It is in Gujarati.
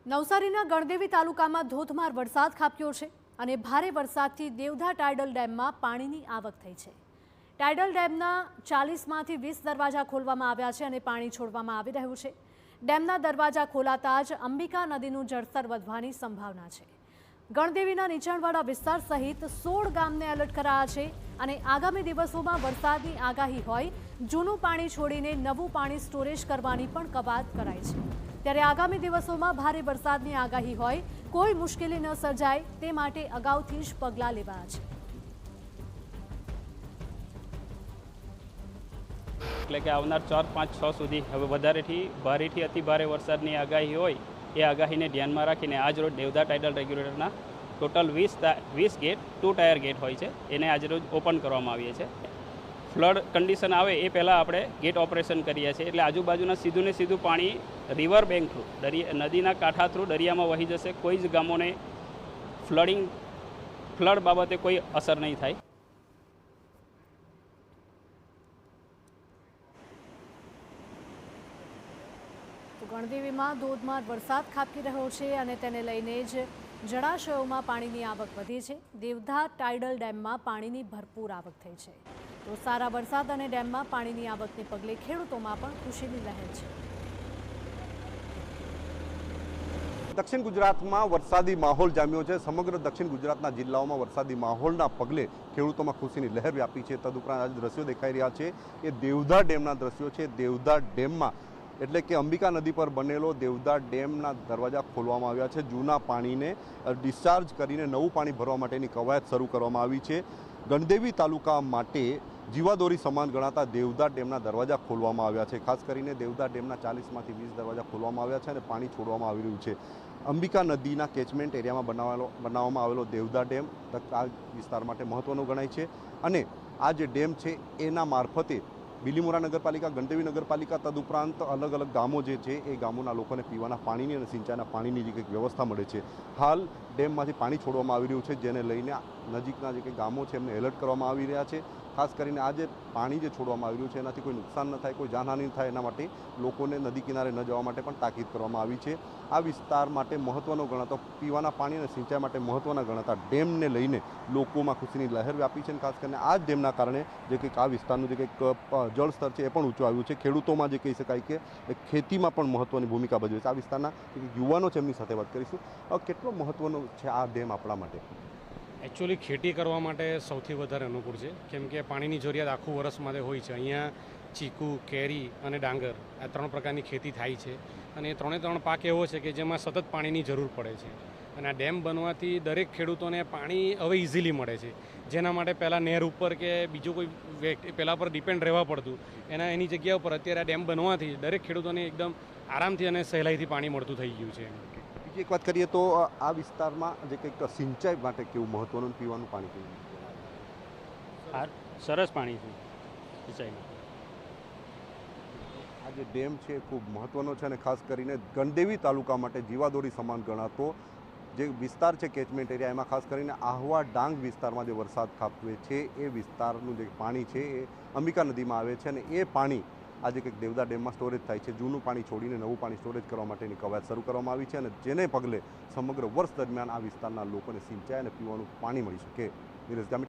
નવસારીના ગણદેવી તાલુકામાં ધોધમાર વરસાદ ખાબક્યો છે અને ભારે વરસાદથી દેવધા ટાઇડલ ડેમમાં પાણીની આવક થઈ છે। ટાઇડલ ડેમના 40માંથી 20 દરવાજા ખોલવામાં આવ્યા છે અને પાણી છોડવામાં આવી રહ્યું છે। ડેમના દરવાજા ખોલાતા જ અંબિકા નદીનું જળસ્તર વધવાની સંભાવના છે। ગણદેવીના નીચાણવાળા વિસ્તાર સહિત 16 ગામને એલર્ટ કરાયા છે અને આગામી દિવસોમાં વરસાદની આગાહી હોય જૂનું પાણી છોડીને નવું પાણી સ્ટોરેજ કરવાની પણ કવાયત કરાઈ છે। ત્યારે આગામી દિવસોમાં ભારે વરસાદની આગાહી હોય કોઈ મુશ્કેલી ન સર્જાય તે માટે અગાઉથી જ પગલાં લેવાયા છે। એટલે કે આવનાર 4, 5, 6 સુધી હવે વધારેથી ભારેથી અતિ ભારે વરસાદની આગાહી હોય એ આગાહીને ધ્યાનમાં રાખીને આજરોજ દેવધા ટાઇડલ રેગ્યુલેટરના ટોટલ 20 ગેટ 2 ટાયર ગેટ હોય છે એને આજરોજ ઓપન કરવામાં આવીએ છીએ। ફ્લડ કન્ડિશન આવે એ પહેલાં આપણે ગેટ ઓપરેશન કરીએ છીએ એટલે આજુબાજુના સીધું ને સીધું પાણી રિવર બેંક થ્રુ નદીના કાંઠા થ્રુ દરિયામાં વહી જશે। કોઈ જ ગામોને ફ્લડ બાબતે કોઈ અસર નહીં થાય। ગણદેવીમાં ધોધમાર વરસાદ ખાબકી રહ્યો છે અને તેને લઈને જ જળાશયોમાં પાણીની આવક વધી છે। દેવધા ટાઇડલ ડેમમાં પાણીની ભરપૂર આવક થઈ છે તો સારા વરસાદ અને ડેમમાં પાણીની આવકને પગલે ખેડૂતોમાં પણ ખુશીની લહેર છે। દક્ષિણ ગુજરાતમાં વરસાદી માહોલ જામ્યો છે। સમગ્ર દક્ષિણ ગુજરાતના જિલ્લાઓમાં વરસાદી માહોલના પગલે ખેડૂતોમાં ખુશીની લહેર વ્યાપી છે। તદુપરાંત આજે દ્રશ્યો દેખાઈ રહ્યા છે એ દેવધા ડેમના દ્રશ્યો છે। દેવધા ડેમમાં એટલે કે અંબિકા નદી પર બનેલો દેવધા ડેમના દરવાજા ખોલવામાં આવ્યા છે। જૂના પાણીને ડિસ્ચાર્જ કરીને નવું પાણી ભરવા માટેની કવાયત શરૂ કરવામાં આવી છે। ગણદેવી તાલુકા માટે જીવાદોરી સમાન ગણાતા દેવધા ડેમના દરવાજા ખોલવામાં આવ્યા છે। ખાસ કરીને દેવધા ડેમના 40માંથી 20 દરવાજા ખોલવામાં આવ્યા છે અને પાણી છોડવામાં આવી રહ્યું છે। અંબિકા નદીના કેચમેન્ટ એરિયામાં બનાવવામાં આવેલો દેવધા ડેમ આ વિસ્તાર માટે મહત્વનો ગણાય છે અને આ જે ડેમ છે એના મારફતે બિલીમોરા નગરપાલિકા, ગણદેવી નગરપાલિકા તદુપરાંત અલગ અલગ ગામો જે છે એ ગામોના લોકોને પીવાના પાણીની અને સિંચાઈના પાણીની જે કંઈક વ્યવસ્થા મળે છે। હાલ ડેમમાંથી પાણી છોડવામાં આવી રહ્યું છે જેને લઈને નજીકના જે કંઈ ગામો છે એમને એલર્ટ કરવામાં આવી રહ્યા છે। ખાસ કરીને આ જે પાણી જે છોડવામાં આવી રહ્યું છે એનાથી કોઈ નુકસાન ન થાય, કોઈ જાનહાનિ થાય એના માટે લોકોને નદી કિનારે ન જવા માટે પણ તાકીદ કરવામાં આવી છે। આ વિસ્તાર માટે મહત્ત્વનો ગણાતો પીવાના પાણી અને સિંચાઈ માટે મહત્ત્વના ગણાતા ડેમને લઈને લોકોમાં ખુશીની લહેર વ્યાપી છે અને ખાસ કરીને આ ડેમના કારણે જે કંઈક આ વિસ્તારનું જે કંઈક જળસ્તર છે એ પણ ઊંચું આવ્યું છે। ખેડૂતોમાં જે કહી શકાય કે ખેતીમાં પણ મહત્ત્વની ભૂમિકા ભજવે છે। આ વિસ્તારના યુવાનો છે એમની સાથે વાત કરીશું। કેટલો મહત્ત્વનો છે આ ડેમ આપણા માટે? એકચ્યુઅલી ખેતી કરવા માટે સૌથી વધારે અનુકૂળ છે કેમ કે પાણીની જરૂરિયાત આખું વર્ષ માટે હોય છે। અહીંયા ચીકુ, કેરી અને ડાંગર આ 3 પ્રકારની ખેતી થાય છે અને એ 3 પાક એવો છે કે જેમાં સતત પાણીની જરૂર પડે છે અને આ ડેમ બનવાથી દરેક ખેડૂતોને પાણી હવે ઇઝીલી મળે છે। જેના માટે પહેલાં નહેર ઉપર કે બીજું કોઈ વ્યક્તિ પહેલાં પર ડિપેન્ડ રહેવા પડતું એની જગ્યા ઉપર અત્યારે આ ડેમ બનવાથી દરેક ખેડૂતોને એકદમ આરામથી અને સહેલાઈથી પાણી મળતું થઈ ગયું છે। બીજી એક વાત કરીએ તો આ વિસ્તારમાં જે કંઈક સિંચાઈ માટે કેવું મહત્ત્વનું પીવાનું પાણી કેવું? સરસ પાણી છે સિંચાઈનું। આ જે ડેમ છે એ ખૂબ મહત્ત્વનો છે અને ખાસ કરીને ગણદેવી તાલુકા માટે જીવાદોરી સમાન ગણાતો જે વિસ્તાર છે કેચમેન્ટ એરિયા એમાં ખાસ કરીને આહવા ડાંગ વિસ્તારમાં જે વરસાદ ખાબકે છે એ વિસ્તારનું જે પાણી છે એ અંબિકા નદીમાં આવે છે અને એ પાણી આજે કંઈક દેવધા ડેમમાં સ્ટોરેજ થાય છે। જૂનું પાણી છોડીને નવું પાણી સ્ટોરેજ કરવા માટેની કવાયત શરૂ કરવામાં આવી છે અને જેને પગલે સમગ્ર વર્ષ દરમિયાન આ વિસ્તારના લોકોને સિંચાઈ અને પીવાનું પાણી મળી શકે।